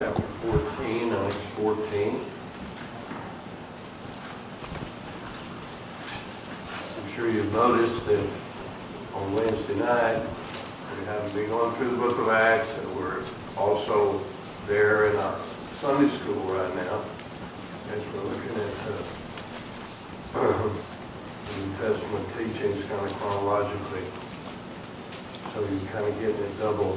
Chapter 14, Acts 14. I'm sure you've noticed that on Wednesday night, we haven't been going through the book of Acts, and we're also there in our Sunday school right now, as we're looking at the New Testament teachings kind of chronologically. So you're kind of getting it double.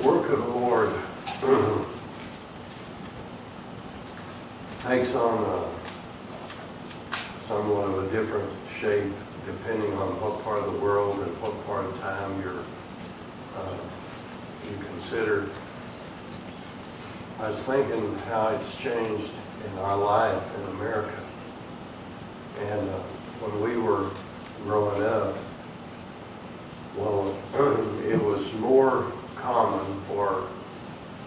Work of the Lord takes on somewhat of a different shape depending on what part of the world and what part of time you consider. I was thinking how it's changed in our life in America. And when we were growing up, well, it was more common for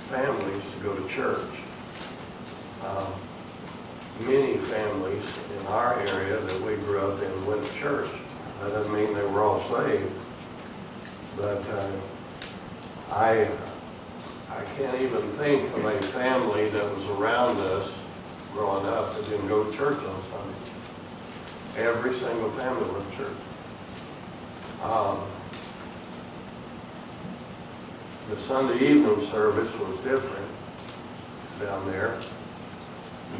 families to go to church. Many families in our area that we grew up in went to church. That doesn't mean they were all saved, but I can't even think of a family that was around us growing up that didn't go to church on Sunday. Every single family went to church. The Sunday evening service was different down there,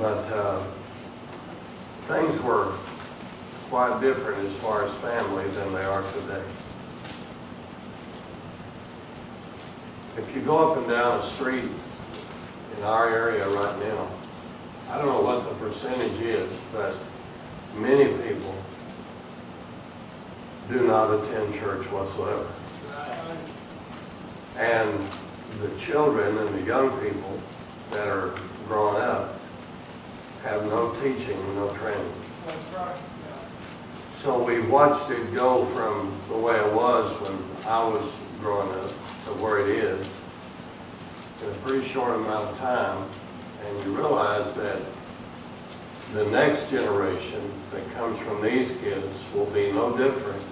but things were quite different as far as family than they are today. If you go up and down the street in our area right now, I don't know what the percentage is, but many people do not attend church whatsoever. And the children and the young people that are growing up have no teaching, no training. That's right. So we watched it go from the way it was when I was growing up to where it is in a pretty short amount of time. And you realize that the next generation that comes from these kids will be no different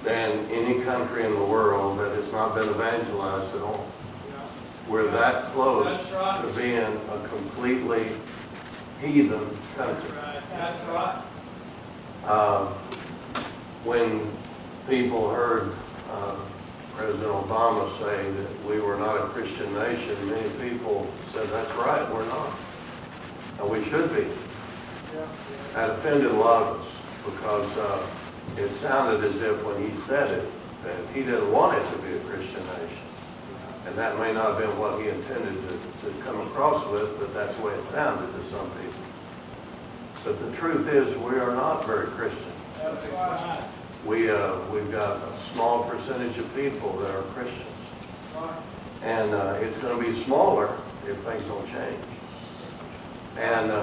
than any country in the world that has not been evangelized at all. Yeah. We're that close That's right. to being a completely heathen country. That's right. When people heard President Obama say that we were not a Christian nation, many people said, that's right, we're not. And we should be. Yeah. That offended a lot of us because it sounded as if when he said it, that he didn't want it to be a Christian nation. And that may not have been what he intended to come across with, but that's the way it sounded to some people. But the truth is, we are not very Christian. That's right. We've got a small percentage of people that are Christians. Right. And it's going to be smaller if things don't change. And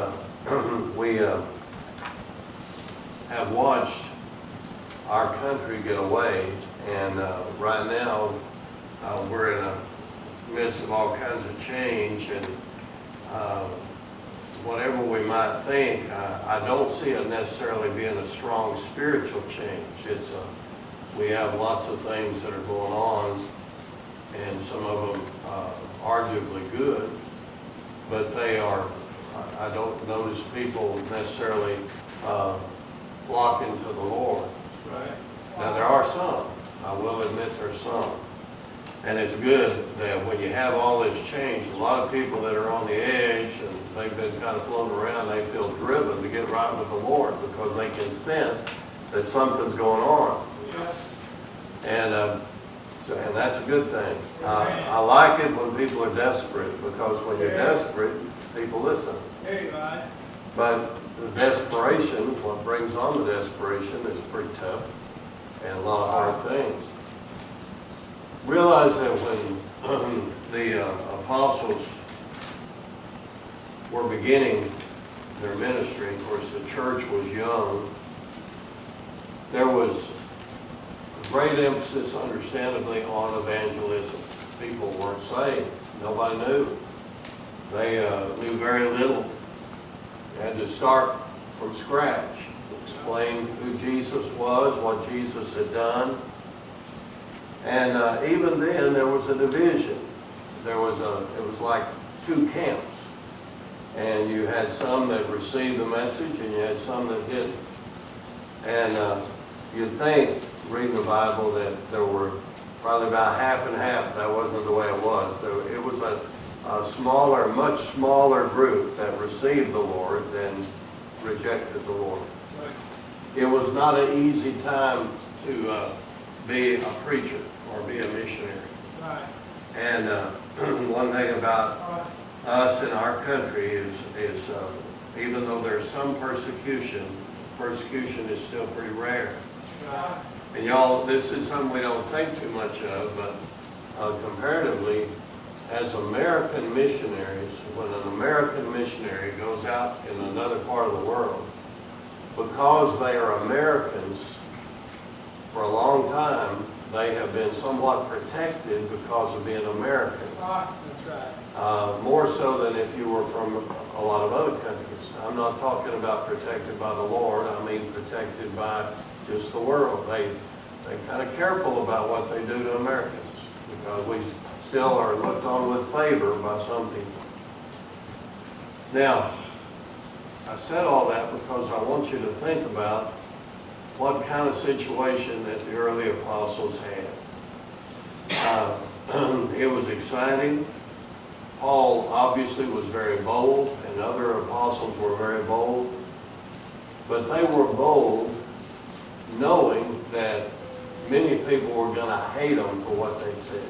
we have watched our country get away, and right now we're in the midst of all kinds of change, and whatever we might think, I don't see it necessarily being a strong spiritual change. We have lots of things that are going on, and some of them arguably good, but they are, I don't notice people necessarily flocking to the Lord. Right. Now there are some, I will admit there's some. And it's good that when you have all this change, a lot of people that are on the edge and they've been kind of floating around, they feel driven to get right with the Lord because they can sense that something's going on. Yeah. And and that's a good thing. I like it when people are desperate because when you're desperate, people listen. Hey, right. But the desperation, what brings on the desperation is pretty tough and a lot of hard things. Realize that when the apostles were beginning their ministry, of course the church was young, there was a great emphasis, understandably, on evangelism. People weren't saved. Nobody knew. They knew very little. They had to start from scratch. explained who Jesus was, what Jesus had done. And even then, there was a division. It was like two camps. And you had some that received the message, and you had some that didn't. And you'd think, reading the Bible, that there were probably about half and half. That wasn't the way it was. It was a smaller, much smaller group that received the Lord than rejected the Lord. It was not an easy time to be a preacher or be a missionary. Right. And one thing about us in our country is even though there's some persecution is still pretty rare. Right. And y'all, this is something we don't think too much of, but comparatively, as American missionaries, when an American missionary goes out in another part of the world, because they are Americans, for a long time, they have been somewhat protected because of being Americans. That's right. More so than if you were from a lot of other countries. I'm not talking about protected by the Lord, I mean protected by just the world. They're kind of careful about what they do to Americans because we still are looked on with favor by some people. Now, I said all that because I want you to think about what kind of situation that the early apostles had. It was exciting. Paul obviously was very bold, and other apostles were very bold. But they were bold knowing that many people were going to hate them for what they said.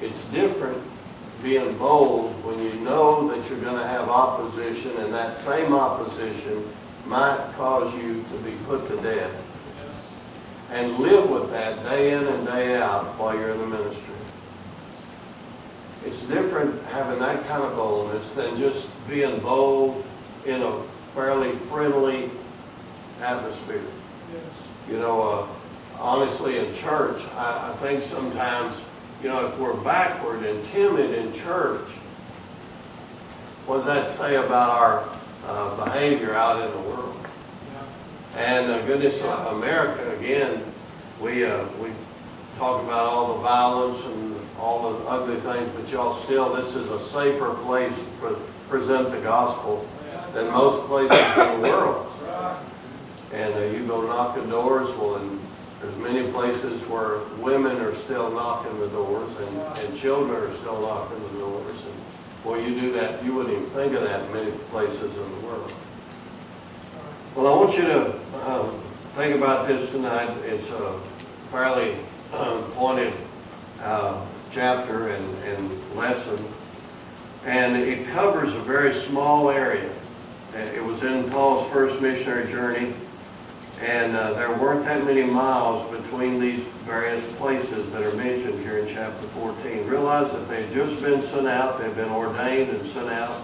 It's different being bold when you know that you're going to have opposition, and that same opposition might cause you to be put to death. Yes. And live with that day in and day out while you're in the ministry. It's different having that kind of boldness than just being bold in a fairly friendly atmosphere. Yes. You know, honestly, in church, I think sometimes, you know, if we're backward and timid in church, what does that say about our behavior out in the world? Yeah. And goodness, America, again, we talk about all the violence and all the ugly things, but y'all still, this is a safer place to present the gospel than most places in the world. Right. And you go knocking doors, well, and there's many places where women are still knocking the doors and children are still knocking the doors. And boy, you do that, you wouldn't even think of that in many places in the world. Well, I want you to think about this tonight. It's a fairly pointed chapter and lesson, and it covers a very small area. It was in Paul's first missionary journey, and there weren't that many miles between these various places that are mentioned here in chapter 14. Realize that they've just been sent out, they've been ordained and sent out,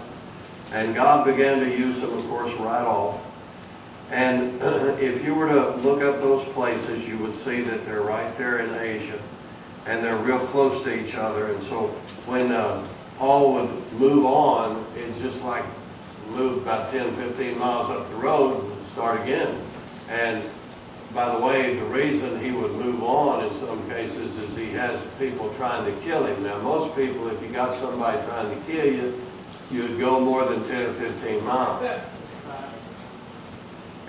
and God began to use them, of course, right off. And if you were to look up those places, you would see that they're right there in Asia, and they're real close to each other. And so when Paul would move on, it's just like move about 10, 15 miles up the road and start again. And by the way, the reason he would move on in some cases is he has people trying to kill him. Now, most people, if you got somebody trying to kill you, you'd go more than 10 or 15 miles.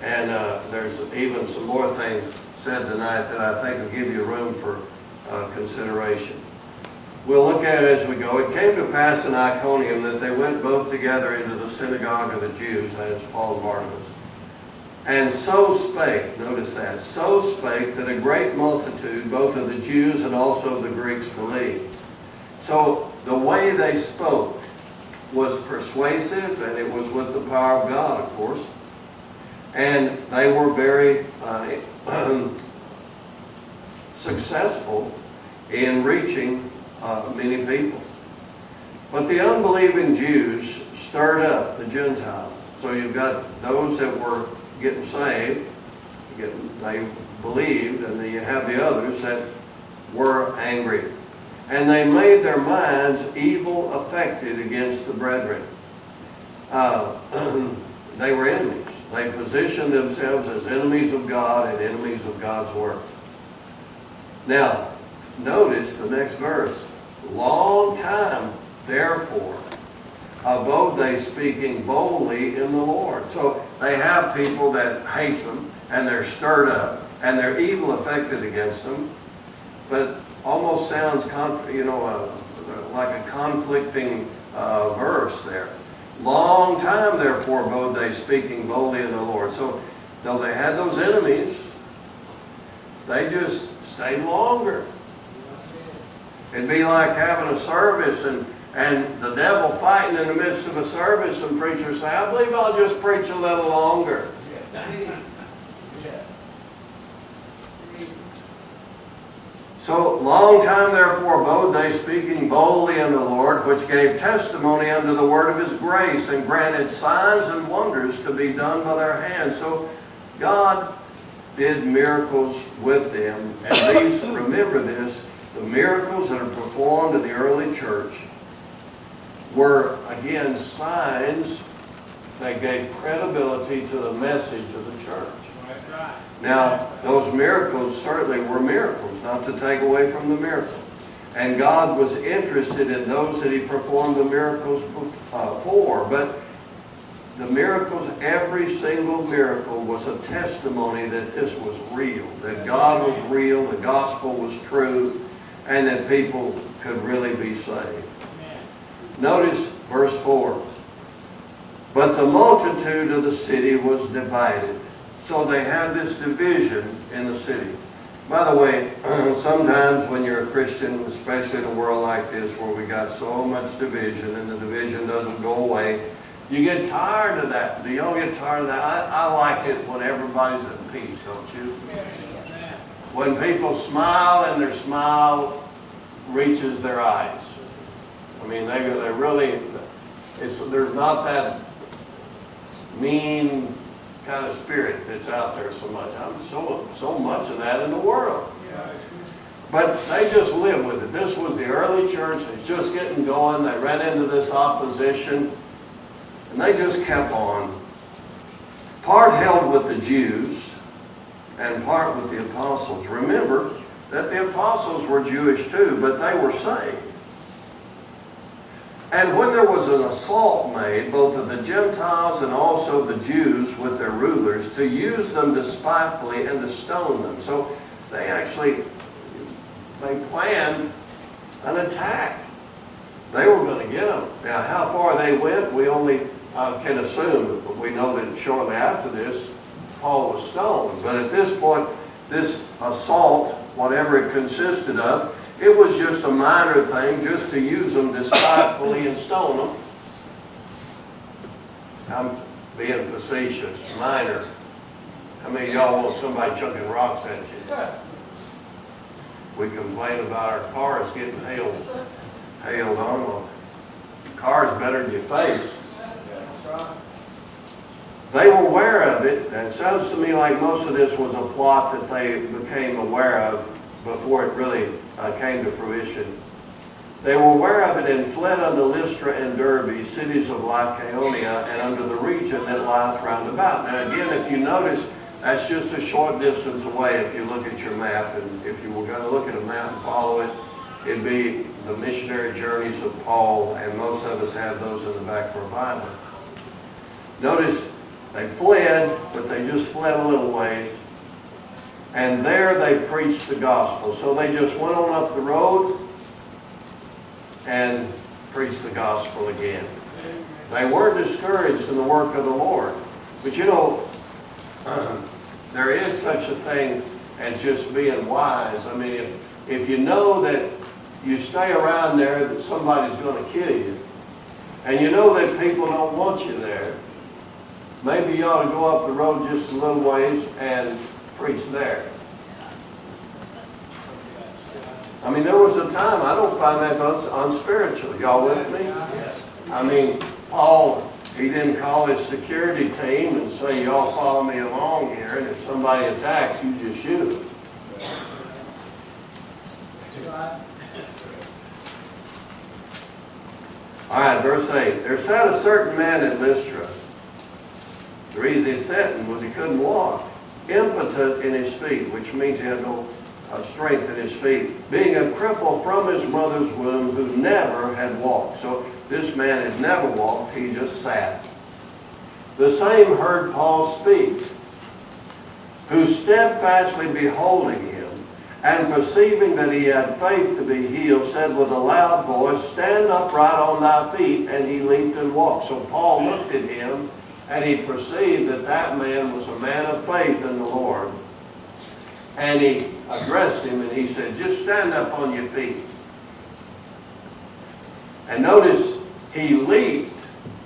And there's even some more things said tonight that I think will give you room for consideration. We'll look at it as we go. It came to pass in Iconium that they went both together into the synagogue of the Jews, that's Paul and Barnabas. And so spake, notice that, so spake that a great multitude, both of the Jews and also the Greeks, believed. So the way they spoke was persuasive, and it was with the power of God, of course. And they were very successful in reaching many people. But the unbelieving Jews stirred up the Gentiles. So you've got those that were getting saved, they believed, and then you have the others that were angry. And they made their minds evil affected against the brethren. They were enemies. They position themselves as enemies of God and enemies of God's work. Now, notice the next verse. Long time, therefore, abode they speaking boldly in the Lord. So they have people that hate them, and they're stirred up, and they're evil affected against them. But almost sounds, like a conflicting verse there. Long time, therefore, abode they speaking boldly in the Lord. So, though they had those enemies, they just stayed longer. It'd be like having a service and the devil fighting in the midst of a service, and preachers say, I believe I'll just preach a little longer. So, long time therefore abode they speaking boldly in the Lord, which gave testimony unto the word of his grace, and granted signs and wonders to be done by their hands. So, God did miracles with them. And these, remember this, the miracles that are performed in the early church were, again, signs that gave credibility to the message of the church. That's right. Now, those miracles certainly were miracles, not to take away from the miracle. And God was interested in those that he performed the miracles for. But the miracles, every single miracle was a testimony that this was real, that God was real, the gospel was true, and that people could really be saved. Notice verse 4. But the multitude of the city was divided. So they had this division in the city. By the way, sometimes when you're a Christian, especially in a world like this where we got so much division and the division doesn't go away, you get tired of that. Do y'all get tired of that? I like it when everybody's at peace, don't you? When people smile and their smile reaches their eyes. I mean, they really, there's not that mean kind of spirit that's out there so much. I'm so much of that in the world. But they just live with it. This was the early church. It's just getting going. They ran into this opposition, and they just kept on. Part held with the Jews, and part with the apostles. Remember that the apostles were Jewish too, but they were saved. And when there was an assault made, both of the Gentiles and also the Jews with their rulers, to use them despitefully and to stone them. So they planned an attack. They were going to get them. Now, how far they went, we only can assume, but we know that shortly after this, Paul was stoned. But at this point, this assault, whatever it consisted of, it was just a minor thing, just to use them despitefully and stone them. I'm being facetious, minor. How many of y'all want somebody chucking rocks at you? We complain about our cars getting hailed on. Well, the car's better than your face. They were aware of it. And it sounds to me like most of this was a plot that they became aware of before it really came to fruition. They were aware of it and fled unto Lystra and Derbe, cities of Lycaonia, and unto the region that lieth round about. Now again, if you notice, that's just a short distance away if you look at your map. And if you were going to look at a map and follow it, it'd be the missionary journeys of Paul, and most of us have those in the back of our Bible. Notice they fled, but they just fled a little ways. And there they preached the gospel. So they just went on up the road and preached the gospel again. They weren't discouraged in the work of the Lord. But you know, there is such a thing as just being wise. I mean, if you know that you stay around there, that somebody's going to kill you, and you know that people don't want you there, maybe you ought to go up the road just a little ways and preach there. I mean, there was a time, I don't find that unspiritual. Y'all with me? I mean, Paul, he didn't call his security team and say, y'all follow me along here, and if somebody attacks, you just shoot. All right, verse 8. There sat a certain man at Lystra, The reason he sat was he couldn't walk. Impotent in his feet, which means he had no strength in his feet. Being a cripple from his mother's womb who never had walked. So this man had never walked, he just sat. The same heard Paul speak, who steadfastly beholding him, and perceiving that he had faith to be healed, said with a loud voice, stand upright on thy feet, and he leaped and walked. So Paul looked at him, and he perceived that that man was a man of faith in the Lord. And he addressed him, and he said, just stand up on your feet. And notice, he leaped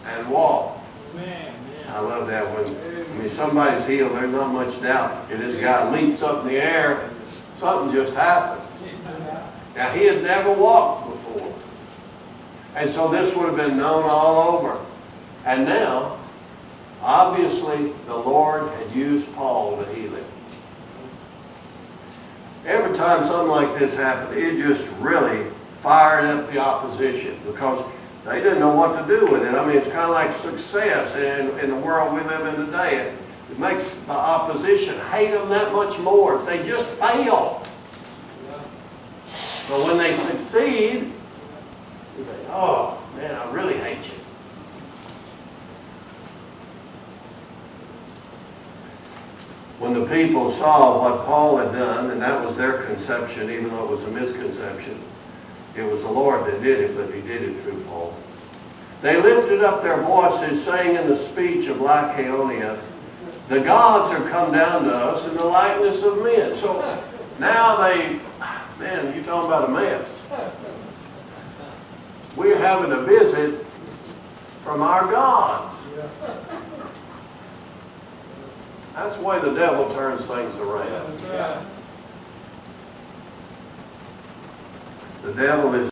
and walked. Man. I love that when somebody's healed, there's not much doubt. If this guy leaps up in the air, something just happened. Now, he had never walked before. And so this would have been known all over. And now, obviously, the Lord had used Paul to heal him. Every time something like this happened, it just really fired up the opposition because they didn't know what to do with it. I mean, it's kind of like success in the world we live in today. It makes the opposition hate them that much more if they just fail. But when they succeed, you think, oh, man, I really hate you. When the people saw what Paul had done, and that was their conception, even though it was a misconception, it was the Lord that did it, but he did it through Paul. They lifted up their voices, saying in the speech of Lycaonia, the gods are come down to us in the likeness of men. So now man, you're talking about a mess. We're having a visit from our gods. That's the way the devil turns things around. The devil is